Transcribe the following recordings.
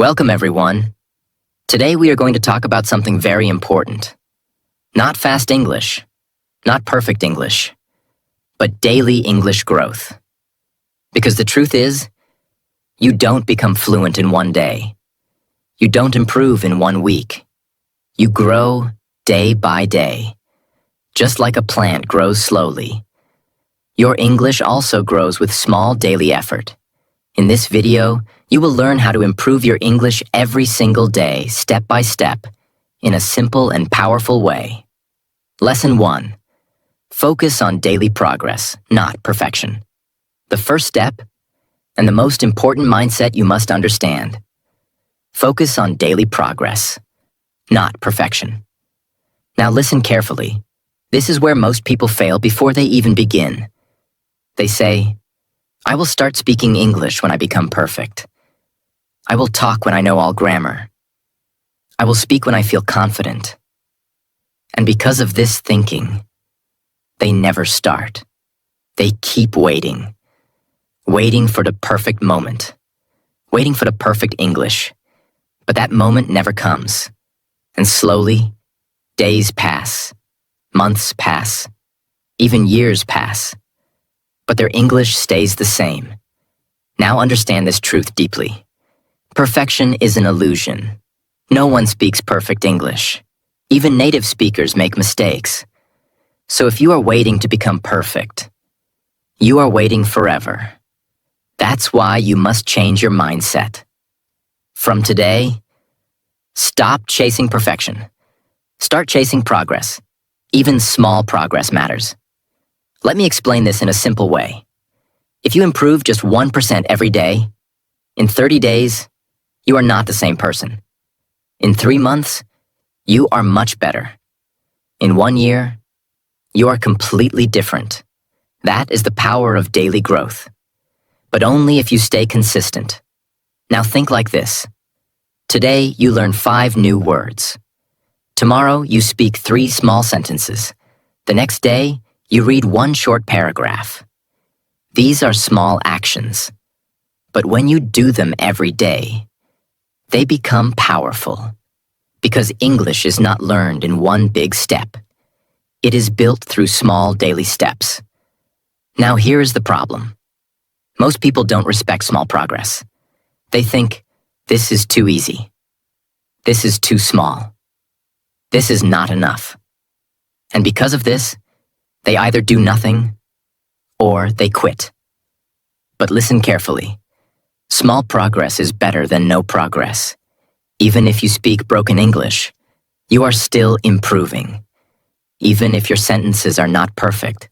Welcome, everyone. Today we are going to talk about something very important. Not fast English, not perfect English, but daily English growth. Because the truth is, you don't become fluent in one day. You don't improve in 1 week. You grow day by day. Just like a plant grows slowly, your English also grows with small daily effort. In this video, you will learn how to improve your English every single day, step by step, in a simple and powerful way. Lesson 1. Focus on daily progress, not perfection. The first step, and the most important mindset you must understand. Focus on daily progress, not perfection. Now listen carefully. This is where most people fail before they even begin. They say, I will start speaking English when I become perfect. I will talk when I know all grammar. I will speak when I feel confident. And because of this thinking, they never start. They keep waiting. Waiting for the perfect moment. Waiting for the perfect English. But that moment never comes. And slowly, days pass. Months pass. Even years pass. But their English stays the same. Now understand this truth deeply. Perfection is an illusion. No one speaks perfect English. Even native speakers make mistakes. So if you are waiting to become perfect, you are waiting forever. That's why you must change your mindset. From today, stop chasing perfection. Start chasing progress. Even small progress matters. Let me explain this in a simple way. If you improve just 1% every day, in 30 days, you are not the same person. In 3 months, you are much better. In 1 year, you are completely different. That is the power of daily growth. But only if you stay consistent. Now think like this. Today, you learn 5 new words. Tomorrow, you speak 3 small sentences. The next day, you read 1 short paragraph. These are small actions. But when you do them every day, they become powerful. Because English is not learned in 1 big step. It is built through small daily steps. Now here is the problem. Most people don't respect small progress. They think, this is too easy. This is too small. This is not enough. And because of this, they either do nothing or they quit. But listen carefully. Small progress is better than no progress. Even if you speak broken English, you are still improving. Even if your sentences are not perfect,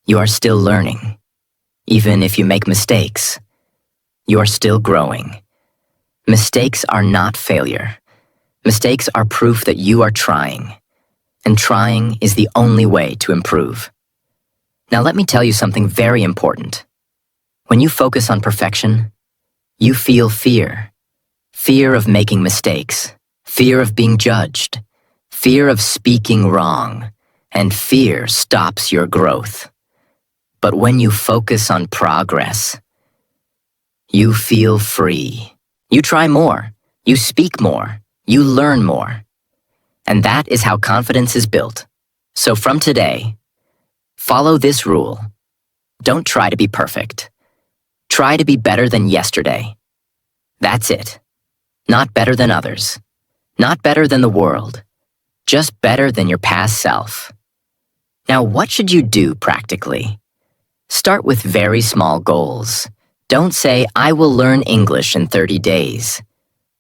you are still learning. Even if you make mistakes, you are still growing. Mistakes are not failure. Mistakes are proof that you are trying. And trying is the only way to improve. Now let me tell you something very important. When you focus on perfection, you feel fear. Fear of making mistakes. Fear of being judged. Fear of speaking wrong. And fear stops your growth. But when you focus on progress, you feel free. You try more. You speak more. You learn more. And that is how confidence is built. So from today, follow this rule. Don't try to be perfect. Try to be better than yesterday. That's it. Not better than others. Not better than the world. Just better than your past self. Now, what should you do practically? Start with very small goals. Don't say, I will learn English in 30 days.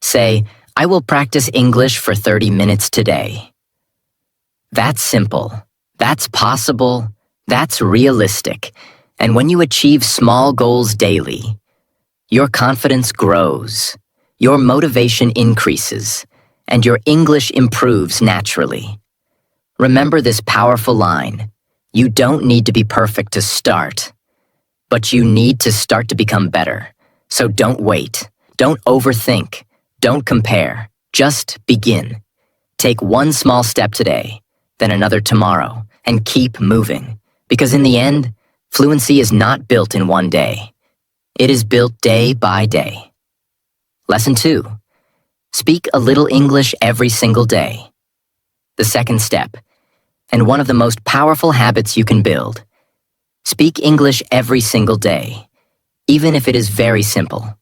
Say, I will practice English for 30 minutes today. That's simple. That's possible. That's realistic. And when you achieve small goals daily, your confidence grows, your motivation increases, and your English improves naturally. Remember this powerful line. You don't need to be perfect to start, but you need to start to become better. So don't wait. Don't overthink. Don't compare. Just begin. Take 1 small step today, then another tomorrow, and keep moving. Because in the end, fluency is not built in 1 day. It is built day by day. Lesson 2. Speak a little English every single day. The second step, and one of the most powerful habits you can build. Speak English every single day, even if it is very simple.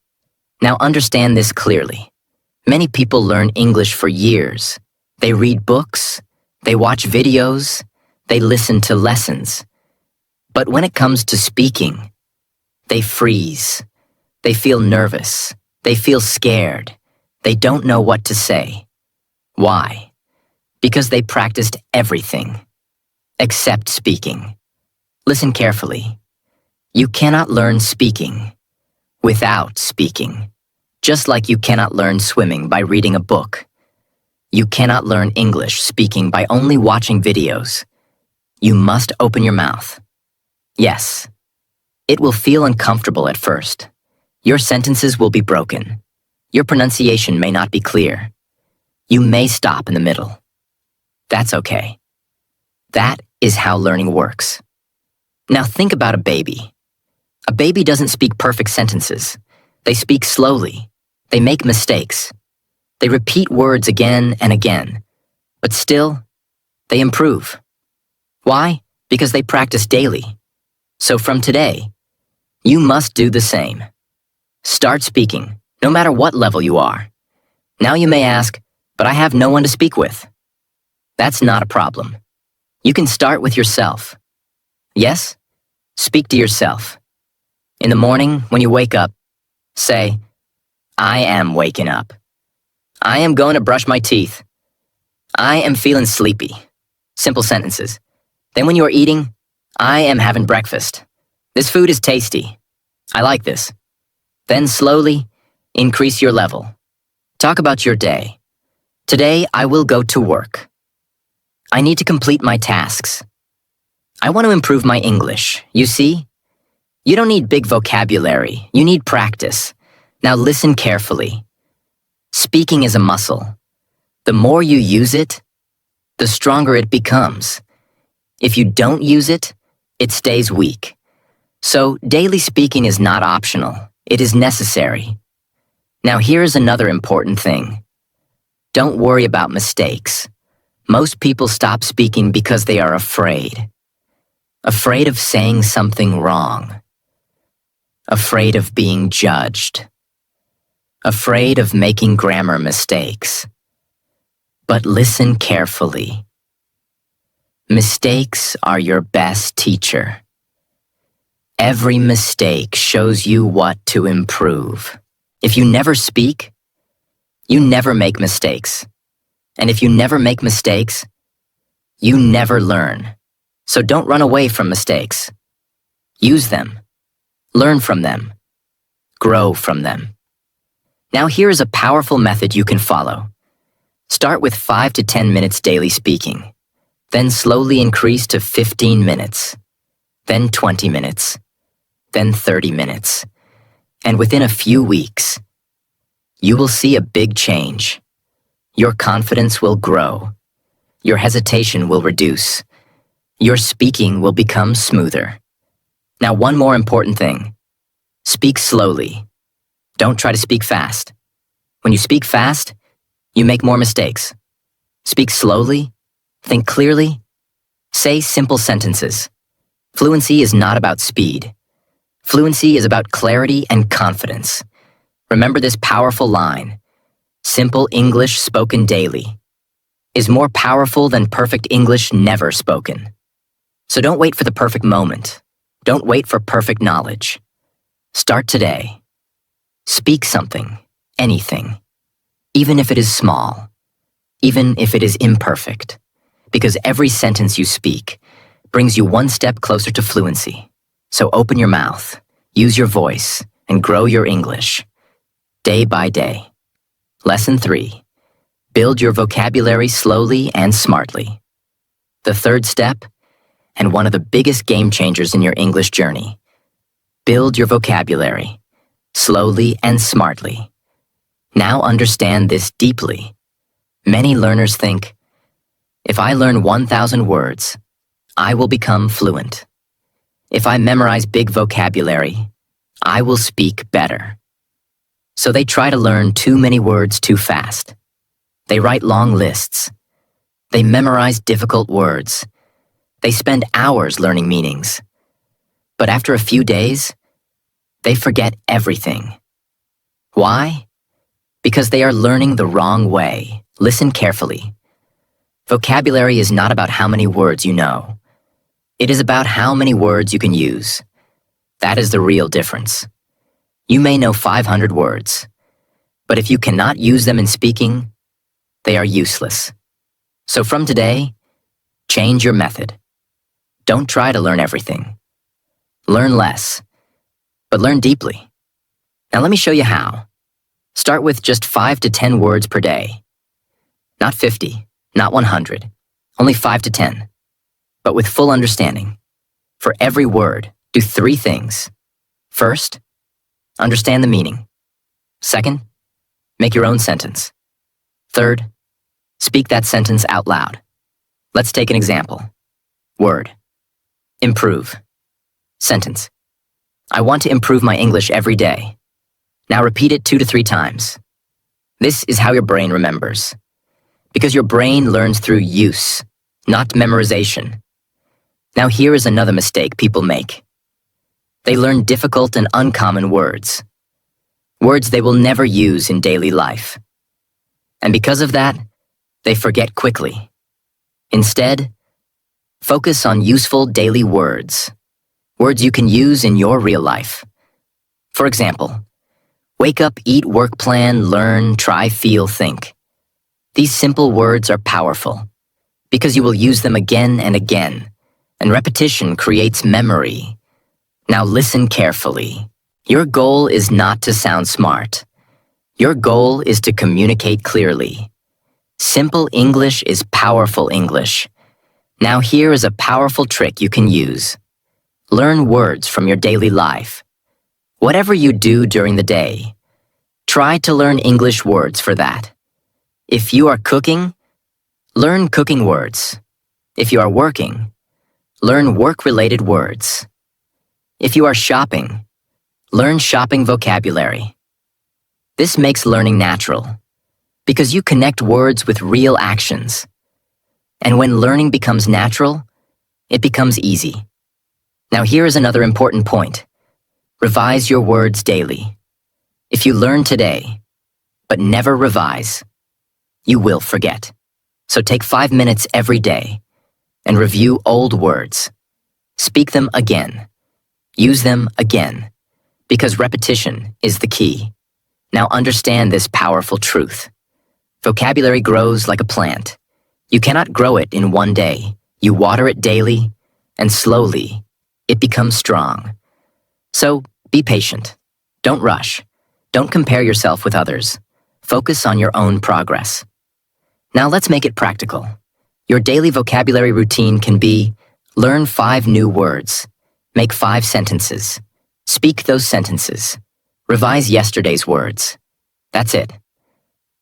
Now understand this clearly. Many people learn English for years. They read books, they watch videos, they listen to lessons. But when it comes to speaking, they freeze. They feel nervous. They feel scared. They don't know what to say. Why? Because they practiced everything, except speaking. Listen carefully. You cannot learn speaking without speaking, just like you cannot learn swimming by reading a book. You cannot learn English speaking by only watching videos. You must open your mouth. Yes, it will feel uncomfortable at first. Your sentences will be broken. Your pronunciation may not be clear. You may stop in the middle. That's okay. That is how learning works. Now think about a baby. A baby doesn't speak perfect sentences. They speak slowly. They make mistakes. They repeat words again and again. But still, they improve. Why? Because they practice daily. So from today, you must do the same. Start speaking, no matter what level you are. Now you may ask, but I have no one to speak with. That's not a problem. You can start with yourself. Yes? Speak to yourself. In the morning, when you wake up, say, I am waking up. I am going to brush my teeth. I am feeling sleepy. Simple sentences. Then when you are eating, I am having breakfast. This food is tasty. I like this. Then slowly, increase your level. Talk about your day. Today, I will go to work. I need to complete my tasks. I want to improve my English. You see? You don't need big vocabulary. You need practice. Now listen carefully. Speaking is a muscle. The more you use it, the stronger it becomes. If you don't use it, it stays weak. So daily speaking is not optional. It is necessary. Now here is another important thing. Don't worry about mistakes. Most people stop speaking because they are afraid. Afraid of saying something wrong. Afraid of being judged. Afraid of making grammar mistakes. But listen carefully. Mistakes are your best teacher. Every mistake shows you what to improve. If you never speak, you never make mistakes. And if you never make mistakes, you never learn. So don't run away from mistakes. Use them. Learn from them. Grow from them. Now here is a powerful method you can follow. Start with 5 to 10 minutes daily speaking. Then slowly increase to 15 minutes. Then 20 minutes. Then 30 minutes. And within a few weeks, you will see a big change. Your confidence will grow. Your hesitation will reduce. Your speaking will become smoother. Now, one more important thing. Speak slowly. Don't try to speak fast. When you speak fast, you make more mistakes. Speak slowly. Think clearly. Say simple sentences. Fluency is not about speed. Fluency is about clarity and confidence. Remember this powerful line. Simple English spoken daily is more powerful than perfect English never spoken. So don't wait for the perfect moment. Don't wait for perfect knowledge. Start today. Speak something, anything, even if it is small, even if it is imperfect, because every sentence you speak brings you one step closer to fluency. So open your mouth, use your voice, and grow your English, day by day. Lesson 3. Build your vocabulary slowly and smartly. The third step, and one of the biggest game changers in your English journey. Build your vocabulary, slowly and smartly. Now understand this deeply. Many learners think, if I learn 1,000 words, I will become fluent. If I memorize big vocabulary, I will speak better. So they try to learn too many words too fast. They write long lists. They memorize difficult words. They spend hours learning meanings. But after a few days, they forget everything. Why? Because they are learning the wrong way. Listen carefully. Vocabulary is not about how many words you know. It is about how many words you can use. That is the real difference. You may know 500 words, but if you cannot use them in speaking, they are useless. So from today, change your method. Don't try to learn everything. Learn less, but learn deeply. Now let me show you how. Start with just 5 to 10 words per day. Not 50, not 100, only 5 to 10, but with full understanding. For every word, do 3 things. First, understand the meaning. Second, make your own sentence. Third, speak that sentence out loud. Let's take an example. Word. Improve. Sentence. I want to improve my English every day. Now repeat it 2 to 3 times. This is how your brain remembers. Because your brain learns through use, not memorization. Now here is another mistake people make. They learn difficult and uncommon words. Words they will never use in daily life. And because of that, they forget quickly. Instead, focus on useful daily words. Words you can use in your real life. For example, wake up, eat, work, plan, learn, try, feel, think. These simple words are powerful because you will use them again and again, and repetition creates memory. Now listen carefully. Your goal is not to sound smart. Your goal is to communicate clearly. Simple English is powerful English. Now here is a powerful trick you can use. Learn words from your daily life. Whatever you do during the day, try to learn English words for that. If you are cooking, learn cooking words. If you are working, learn work-related words. If you are shopping, learn shopping vocabulary. This makes learning natural because you connect words with real actions. And when learning becomes natural, it becomes easy. Now here is another important point. Revise your words daily. If you learn today, but never revise, you will forget. So take 5 minutes every day and review old words. Speak them again. Use them again, because repetition is the key. Now understand this powerful truth. Vocabulary grows like a plant. You cannot grow it in one day. You water it daily, and slowly, it becomes strong. So be patient. Don't rush. Don't compare yourself with others. Focus on your own progress. Now let's make it practical. Your daily vocabulary routine can be: learn 5 new words, make 5 sentences, speak those sentences, revise yesterday's words. That's it.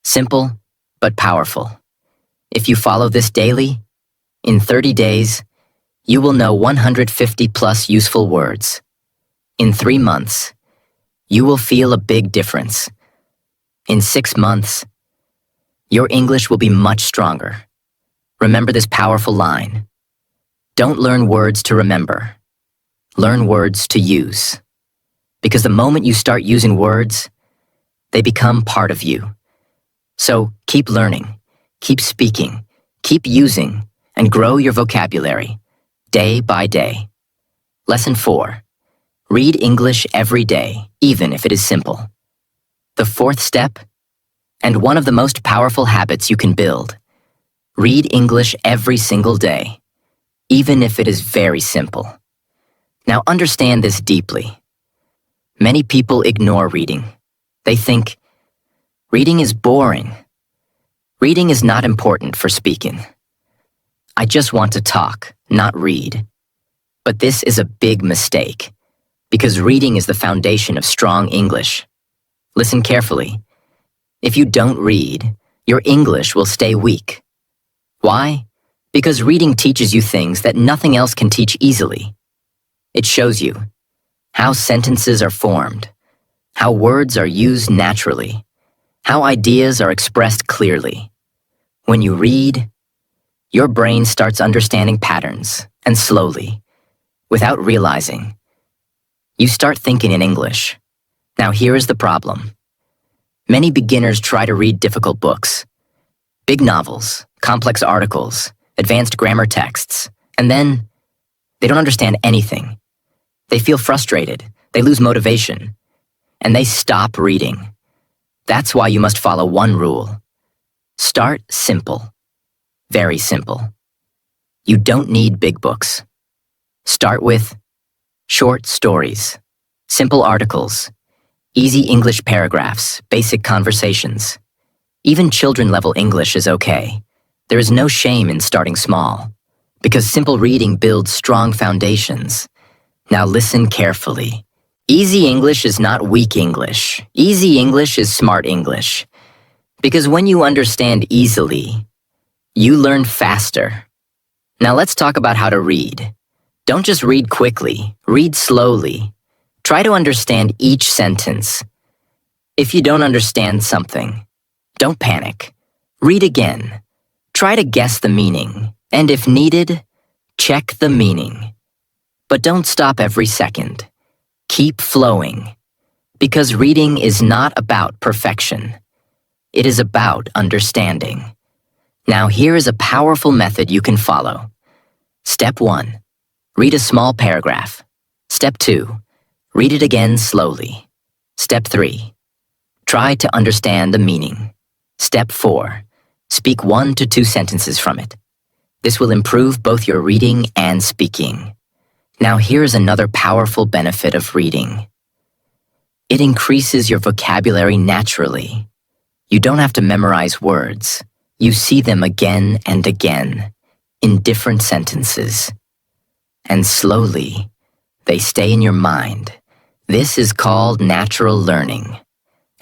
Simple, but powerful. If you follow this daily, in 30 days, you will know 150 plus useful words. In 3 months, you will feel a big difference. In 6 months, your English will be much stronger. Remember this powerful line. Don't learn words to remember. Learn words to use. Because the moment you start using words, they become part of you. So keep learning, keep speaking, keep using, and grow your vocabulary, day by day. Lesson 4. Read English every day, even if it is simple. The 4th step, and one of the most powerful habits you can build. Read English every single day, even if it is very simple. Now understand this deeply. Many people ignore reading. They think, reading is boring. Reading is not important for speaking. I just want to talk, not read. But this is a big mistake, because reading is the foundation of strong English. Listen carefully. If you don't read, your English will stay weak. Why? Because reading teaches you things that nothing else can teach easily. It shows you how sentences are formed, how words are used naturally, how ideas are expressed clearly. When you read, your brain starts understanding patterns, and slowly, without realizing, you start thinking in English. Now here is the problem. Many beginners try to read difficult books, big novels, complex articles, advanced grammar texts, and then they don't understand anything. They feel frustrated, they lose motivation, and they stop reading. That's why you must follow one rule. Start simple. Very simple. You don't need big books. Start with short stories, simple articles, easy English paragraphs, basic conversations. Even children-level English is okay. There is no shame in starting small, because simple reading builds strong foundations. Now listen carefully. Easy English is not weak English. Easy English is smart English. Because when you understand easily, you learn faster. Now let's talk about how to read. Don't just read quickly, read slowly. Try to understand each sentence. If you don't understand something, don't panic. Read again. Try to guess the meaning, and if needed, check the meaning. But don't stop every second. Keep flowing. Because reading is not about perfection. It is about understanding. Now here is a powerful method you can follow. Step 1. Read a small paragraph. Step 2. Read it again slowly. Step 3. Try to understand the meaning. Step 4. Speak 1 to 2 sentences from it. This will improve both your reading and speaking. Now here is another powerful benefit of reading. It increases your vocabulary naturally. You don't have to memorize words. You see them again and again, in different sentences. And slowly, they stay in your mind. This is called natural learning.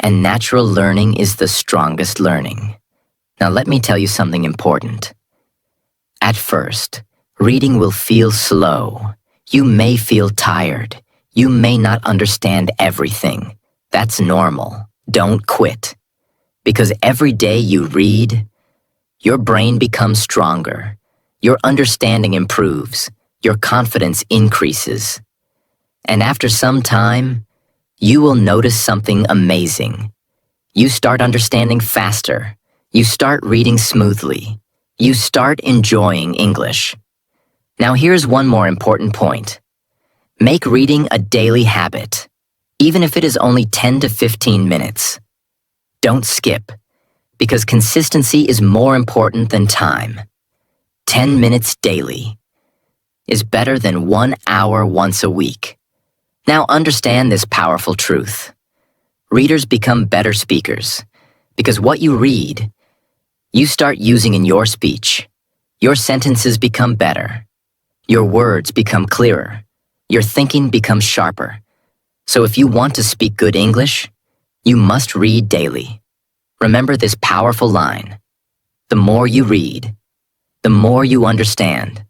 And natural learning is the strongest learning. Now let me tell you something important. At first, reading will feel slow. You may feel tired. You may not understand everything. That's normal. Don't quit. Because every day you read, your brain becomes stronger. Your understanding improves. Your confidence increases. And after some time, you will notice something amazing. You start understanding faster. You start reading smoothly. You start enjoying English. Now here's one more important point. Make reading a daily habit, even if it is only 10 to 15 minutes. Don't skip, because consistency is more important than time. 10 minutes daily is better than 1 hour once a week. Now understand this powerful truth. Readers become better speakers, because what you read, you start using in your speech. Your sentences become better. Your words become clearer. Your thinking becomes sharper. So if you want to speak good English, you must read daily. Remember this powerful line. The more you read, the more you understand,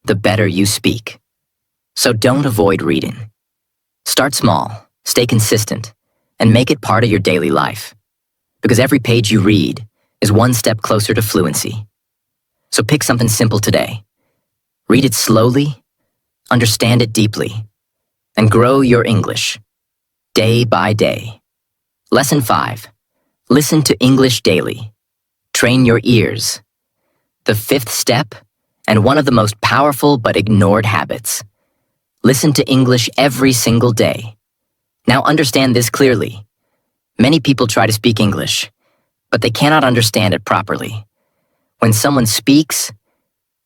the better you speak. So don't avoid reading. Start small, stay consistent, and make it part of your daily life. Because every page you read is one step closer to fluency. So pick something simple today. Read it slowly, understand it deeply, and grow your English, day by day. Lesson 5. Listen to English daily. Train your ears. The 5th step, and one of the most powerful but ignored habits. Listen to English every single day. Now understand this clearly. Many people try to speak English, but they cannot understand it properly. When someone speaks,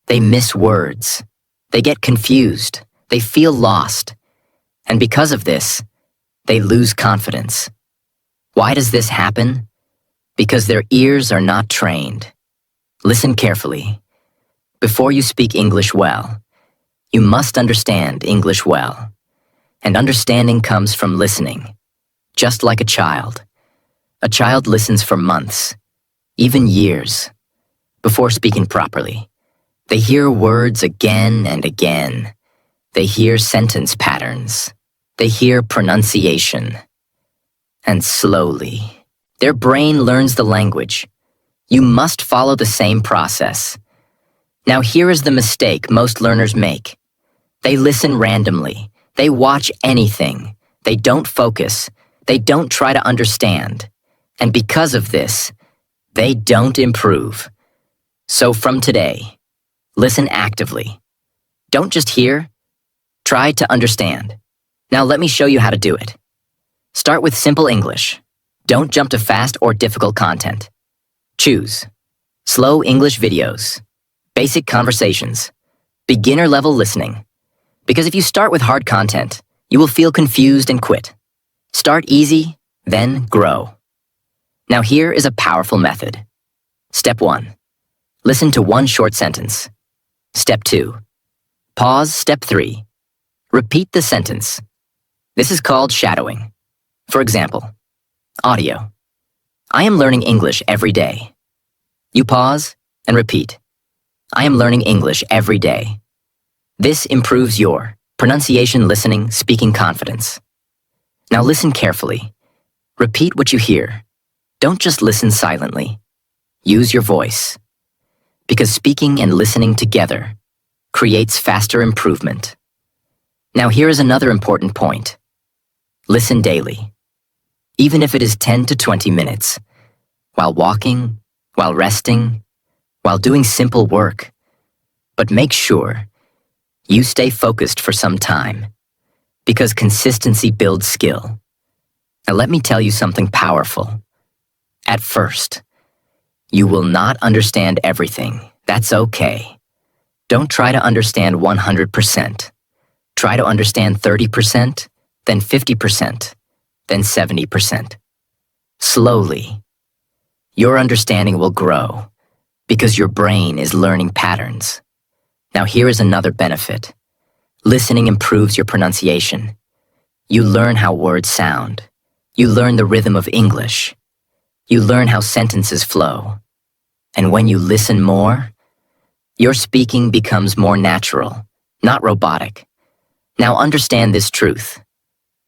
they miss words. They get confused. They feel lost. And because of this, they lose confidence. Why does this happen? Because their ears are not trained. Listen carefully. Before you speak English well, you must understand English well. And understanding comes from listening. Just like a child. A child listens for months, even years, before speaking properly. They hear words again and again. They hear sentence patterns. They hear pronunciation. and slowly. Their brain learns the language. You must follow the same process. Now here is the mistake most learners make. They listen randomly. They watch anything. They don't focus. They don't try to understand. And because of this, they don't improve. So from today, listen actively. Don't just hear. Try to understand. Now let me show you how to do it. Start with simple English. Don't jump to fast or difficult content. Choose slow English videos, basic conversations, beginner-level listening. Because if you start with hard content, you will feel confused and quit. Start easy, then grow. Now here is a powerful method. Step 1. Listen to one short sentence. Step 2. Pause. Step 3. Repeat the sentence. This is called shadowing. For example, audio. I am learning English every day. You pause and repeat. I am learning English every day. This improves your pronunciation, listening, speaking confidence. Now listen carefully. Repeat what you hear. Don't just listen silently. Use your voice. Because speaking and listening together creates faster improvement. Now here is another important point. Listen daily. Even if it is 10 to 20 minutes. While walking, while resting, while doing simple work. But make sure you stay focused for some time. Because consistency builds skill. Now let me tell you something powerful. At first, you will not understand everything. That's okay. Don't try to understand 100%. Try to understand 30%, then 50%, then 70%. Slowly, your understanding will grow because your brain is learning patterns. Now here is another benefit. Listening improves your pronunciation. You learn how words sound. You learn the rhythm of English. You learn how sentences flow. And when you listen more, your speaking becomes more natural, not robotic. Now understand this truth.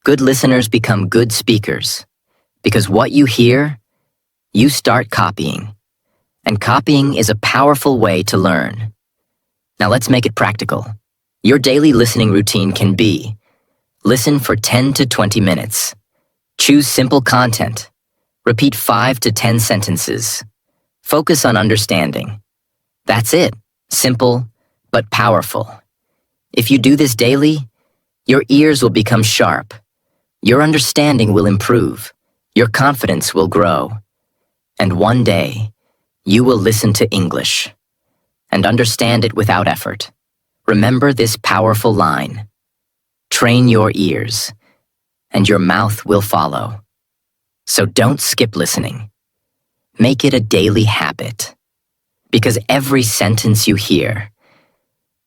Good listeners become good speakers. Because what you hear, you start copying. And copying is a powerful way to learn. Now let's make it practical. Your daily listening routine can be: listen for 10 to 20 minutes. Choose simple content. Repeat 5 to 10 sentences. Focus on understanding. That's it. Simple, but powerful. If you do this daily, your ears will become sharp. Your understanding will improve. Your confidence will grow. And one day, you will listen to English and understand it without effort. Remember this powerful line. Train your ears, and your mouth will follow. So don't skip listening. Make it a daily habit. Because every sentence you hear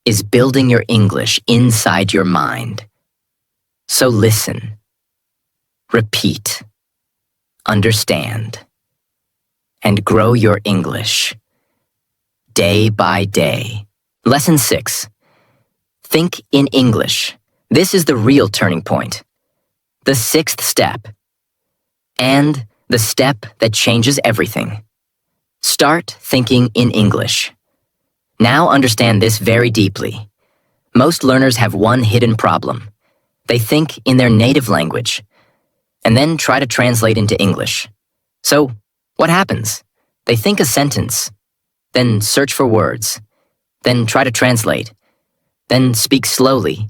is building your English inside your mind. So listen, repeat, understand, and grow your English day by day. Lesson 6. Think in English. This is the real turning point. The 6th step. And the step that changes everything. Start thinking in English. Now understand this very deeply. Most learners have one hidden problem. They think in their native language, and then try to translate into English. So, what happens? They think a sentence, then search for words, then try to translate, then speak slowly,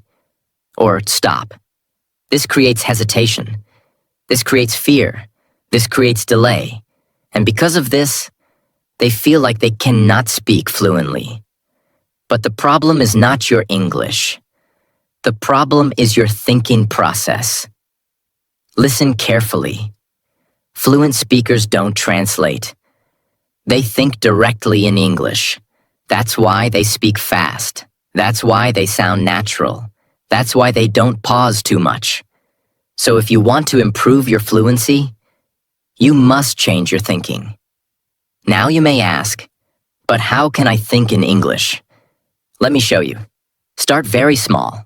or stop. This creates hesitation. This creates fear. This creates delay. And because of this, they feel like they cannot speak fluently. But the problem is not your English. The problem is your thinking process. Listen carefully. Fluent speakers don't translate. They think directly in English. That's why they speak fast. That's why they sound natural. That's why they don't pause too much. So if you want to improve your fluency, you must change your thinking. Now you may ask, but how can I think in English? Let me show you. Start very small.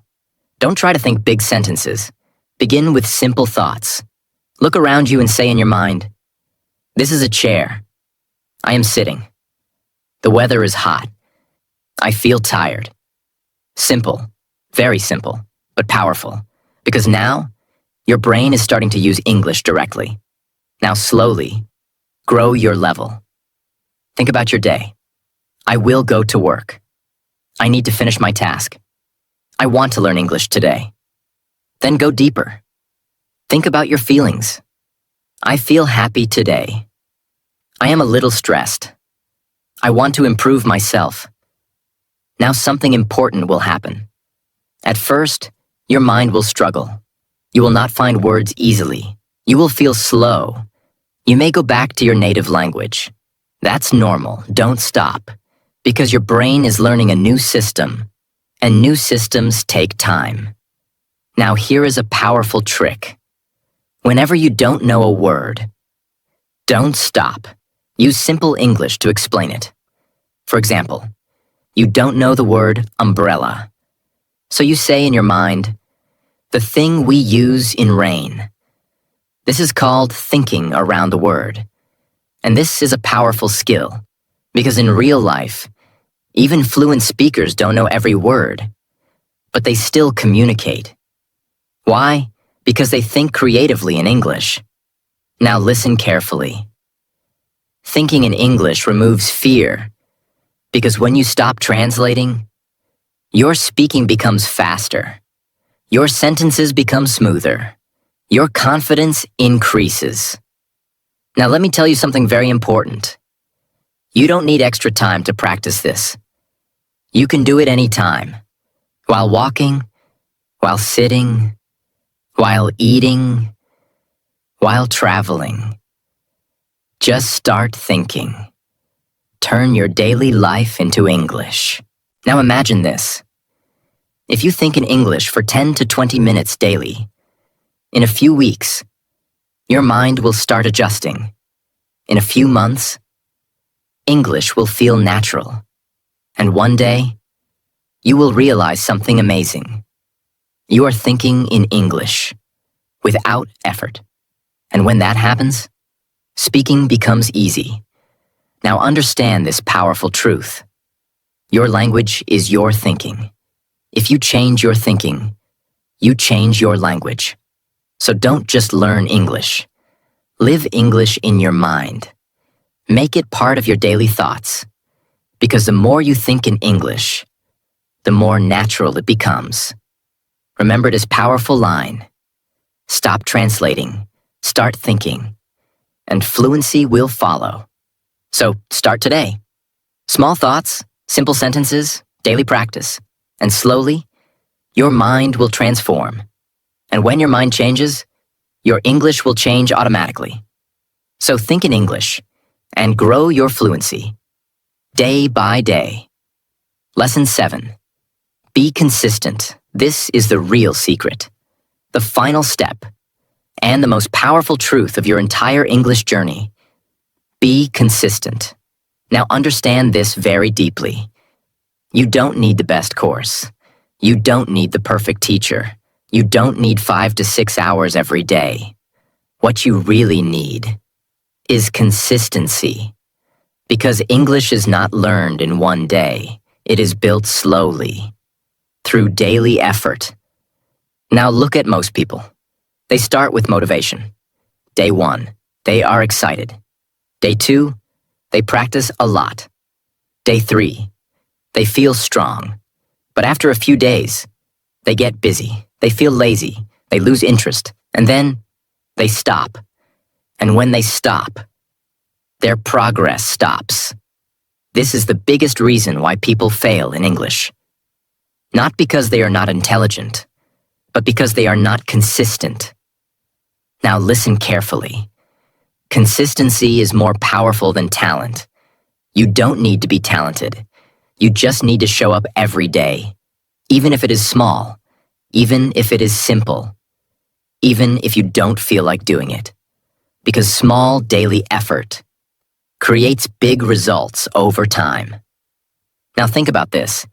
Don't try to think big sentences. Begin with simple thoughts. Look around you and say in your mind, "This is a chair. I am sitting. The weather is hot. I feel tired." Simple, very simple, but powerful, because now your brain is starting to use English directly. Now slowly, grow your level. Think about your day. I will go to work. I need to finish my task. I want to learn English today. Then go deeper. Think about your feelings. I feel happy today. I am a little stressed. I want to improve myself. Now something important will happen. At first, your mind will struggle. You will not find words easily. You will feel slow. You may go back to your native language. That's normal. Don't stop. Because your brain is learning a new system, and new systems take time. Now here is a powerful trick. Whenever you don't know a word, don't stop. Use simple English to explain it. For example, you don't know the word umbrella. So you say in your mind, "The thing we use in rain." This is called thinking around the word. And this is a powerful skill, because in real life, even fluent speakers don't know every word, but they still communicate. Why? Because they think creatively in English. Now listen carefully. Thinking in English removes fear, because when you stop translating, your speaking becomes faster. Your sentences become smoother. Your confidence increases. Now let me tell you something very important. You don't need extra time to practice this. You can do it anytime. While walking, while sitting, while eating, while traveling. Just start thinking. Turn your daily life into English. Now imagine this. If you think in English for 10 to 20 minutes daily, in a few weeks, your mind will start adjusting. In a few months, English will feel natural. And one day, you will realize something amazing. You are thinking in English, without effort. And when that happens, speaking becomes easy. Now understand this powerful truth. Your language is your thinking. If you change your thinking, you change your language. So don't just learn English. Live English in your mind. Make it part of your daily thoughts. Because the more you think in English, the more natural it becomes. Remember this powerful line. Stop translating, start thinking, and fluency will follow. So start today. Small thoughts, simple sentences, daily practice, and slowly, your mind will transform. And when your mind changes, your English will change automatically. So think in English and grow your fluency. Day by day. Lesson 7. Be consistent. This is the real secret. The final step, and the most powerful truth of your entire English journey. Be consistent. Now understand this very deeply. You don't need the best course. You don't need the perfect teacher. You don't need 5 to 6 hours every day. What you really need is consistency. Because English is not learned in one day. It is built slowly, through daily effort. Now look at most people. They start with motivation. Day 1, they are excited. Day 2, they practice a lot. Day 3, they feel strong. But after a few days, they get busy. They feel lazy. They lose interest. And then they stop. And when they stop, their progress stops. This is the biggest reason why people fail in English. Not because they are not intelligent, but because they are not consistent. Now listen carefully. Consistency is more powerful than talent. You don't need to be talented. You just need to show up every day, even if it is small, even if it is simple, even if you don't feel like doing it. Because small daily effort creates big results over time. Now think about this.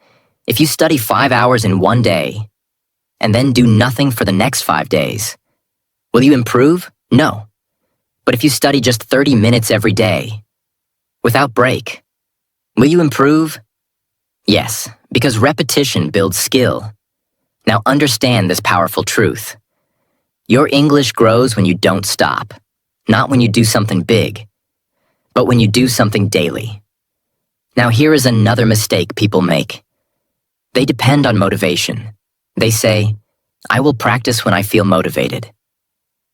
If you study 5 hours in one day, and then do nothing for the next 5 days, will you improve No. But if you study just 30 minutes every day, without break, will you improve? Yes, because repetition builds skill. Now understand this powerful truth. Your English grows when you don't stop, not when you do something big, but when you do something daily. Now here is another mistake people make. They depend on motivation. They say, I will practice when I feel motivated.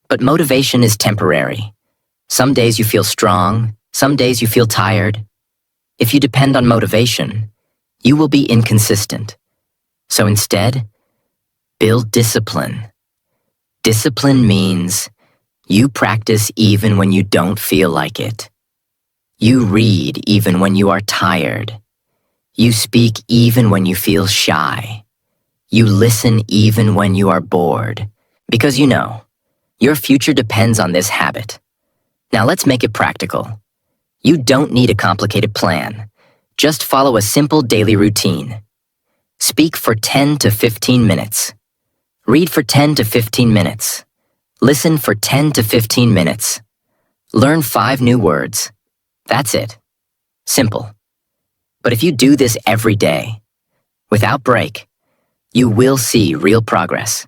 But motivation is temporary. Some days you feel strong, some days you feel tired. If you depend on motivation, you will be inconsistent. So instead, build discipline. Discipline means you practice even when you don't feel like it. You read even when you are tired. You speak even when you feel shy. You listen even when you are bored. Because you know, your future depends on this habit. Now let's make it practical. You don't need a complicated plan. Just follow a simple daily routine. Speak for 10 to 15 minutes. Read for 10 to 15 minutes. Listen for 10 to 15 minutes. Learn 5 new words. That's it. Simple. But if you do this every day, without break, you will see real progress.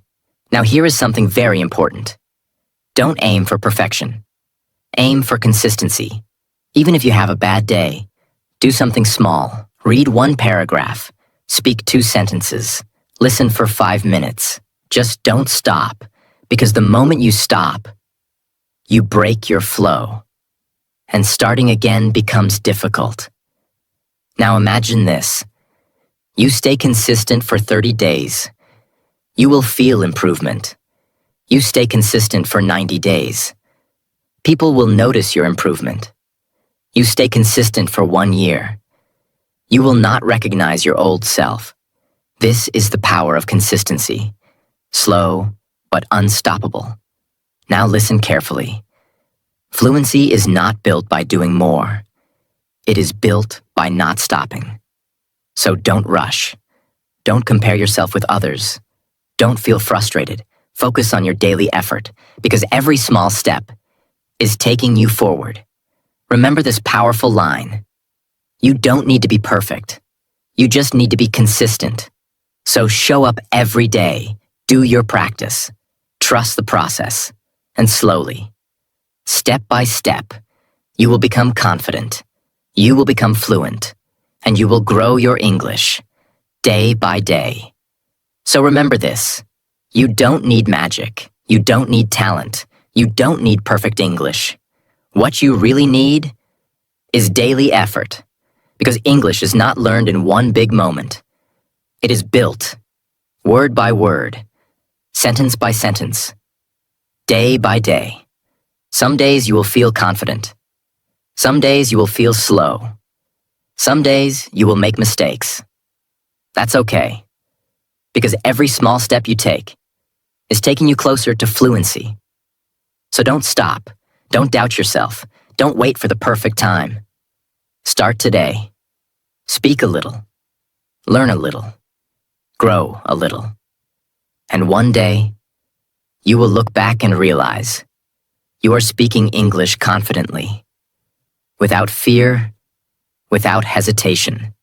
Now here is something very important. Don't aim for perfection. Aim for consistency. Even if you have a bad day, do something small. Read 1 paragraph. Speak 2 sentences. Listen for 5 minutes. Just don't stop, because the moment you stop, you break your flow, and starting again becomes difficult. Now imagine this. You stay consistent for 30 days. You will feel improvement. You stay consistent for 90 days. People will notice your improvement. You stay consistent for 1 year. You will not recognize your old self. This is the power of consistency. Slow, but unstoppable. Now listen carefully. Fluency is not built by doing more. It is built by not stopping. So don't rush. Don't compare yourself with others. Don't feel frustrated. Focus on your daily effort, because every small step is taking you forward. Remember this powerful line. You don't need to be perfect. You just need to be consistent. So show up every day. Do your practice. Trust the process. And slowly, step by step, you will become confident. You will become fluent. And you will grow your English day by day. So remember this. You don't need magic. You don't need talent. You don't need perfect English. What you really need is daily effort. Because English is not learned in one big moment. It is built, word by word, sentence by sentence, day by day. Some days you will feel confident. Some days you will feel slow. Some days you will make mistakes. That's okay, because every small step you take is taking you closer to fluency. So don't stop. Don't doubt yourself. Don't wait for the perfect time. Start today. Speak a little. Learn a little. Grow a little. And one day, you will look back and realize you are speaking English confidently, without fear, without hesitation.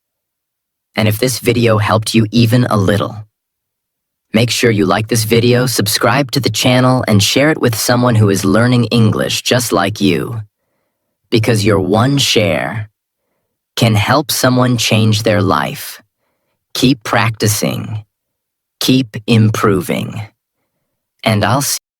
And if this video helped you even a little, make sure you like this video, subscribe to the channel, and share it with someone who is learning English just like you. Because your one share can help someone change their life. Keep practicing. Keep improving. And I'll see